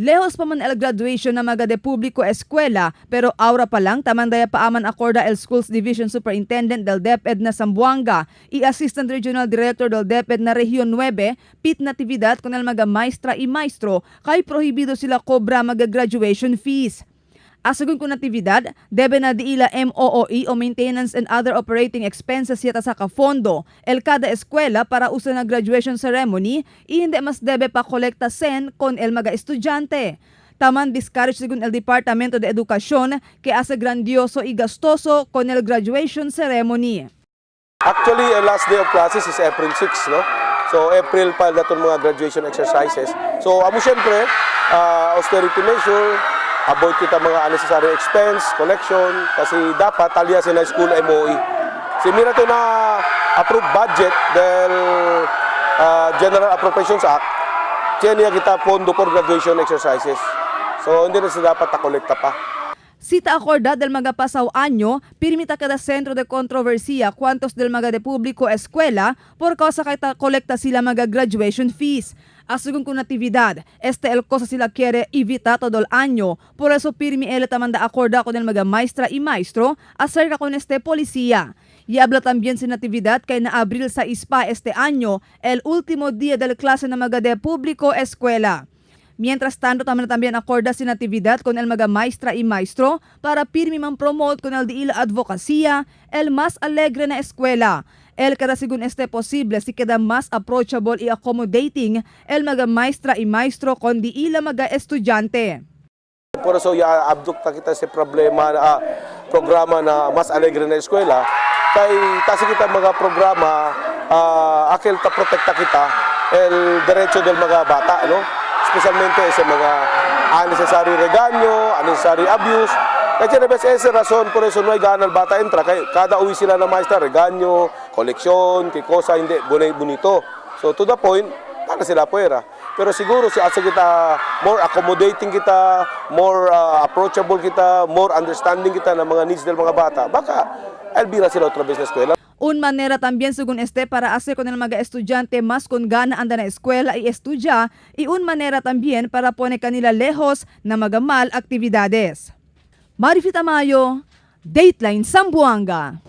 Lehos pa man el graduation na mga de publiko eskwela pero aura pa lang tamandaya paaman acorda el Schools Division Superintendent del DepEd na Zamboanga i Assistant Regional Director del DepEd na Region 9 Pit Natividad con el mga maestra y maestro kay prohibido sila cobra mga graduation fees. Asagun ko natividad, debe na diila MOOE o Maintenance and Other Operating Expenses yata sa kafondo, el kada eskwela para usa na graduation ceremony, i hindi mas debe pa kolekta sen kon el mga estudyante. Taman discourage sigun el Departamento de Edukasyon que asa grandioso y gastoso con el graduation ceremony. Actually, last day of classes is April 6, no? So April pa daton mga graduation exercises. So amo syempre, austerity measure, avoid kita mga unnecessary expense, collection, kasi dapat talyasin na school MOE. Si mira to na approved budget del General Appropriations Act, kaya kita pondo for graduation exercises. So hindi na sila dapat takolekta pa. Sita acorda del mga pasaw anyo, pirmita kada sentro de kontrobersiya kwantos del mga de publiko eskwela por causa kay kolekta sila mga graduation fees. Asugun kung natividad, el cosa sila quiere evita todo el año, por eso pirmi ele tamanda acorda con el mga maestra y maestro acerca con policía. Y habla también si natividad kay na abril sa ISPA este año, el último día del clase na mga de publiko eskwela. Mientras tanto, también acorda si natividad con el mga maestra y maestro para pirmi man promote con el diila advocacia, el mas alegre na eskwela. El kada sigun posible si queda mas approachable y accommodating el mga maestra y maestro con diila mga estudyante. Por eso abdukta kita sa programa na mas alegre na eskwela. Kay tasi kita mga programa akil ta protekta kita el derecho del mga bata, no? Especialmente sa mga unnecessary regaño, unnecessary abuse. Kaya na esa razón, por eso no hay gana al bata entra. Kaya kada uwi sila na maestra, regaño, koleksyon, kay cosa, hindi, bonito. So to the point, para sila puwera. Pero siguro si asa kita, more accommodating kita, more approachable kita, more understanding kita ng mga needs del mga bata, baka albira sila otra vez na eskwela. Un manera también según para hacer con el mga estudyante más con gana anda na eskwela y estudia y un manera también para pone kanila lejos na mga mal actividades. Marifita Mayo, Dateline Zamboanga.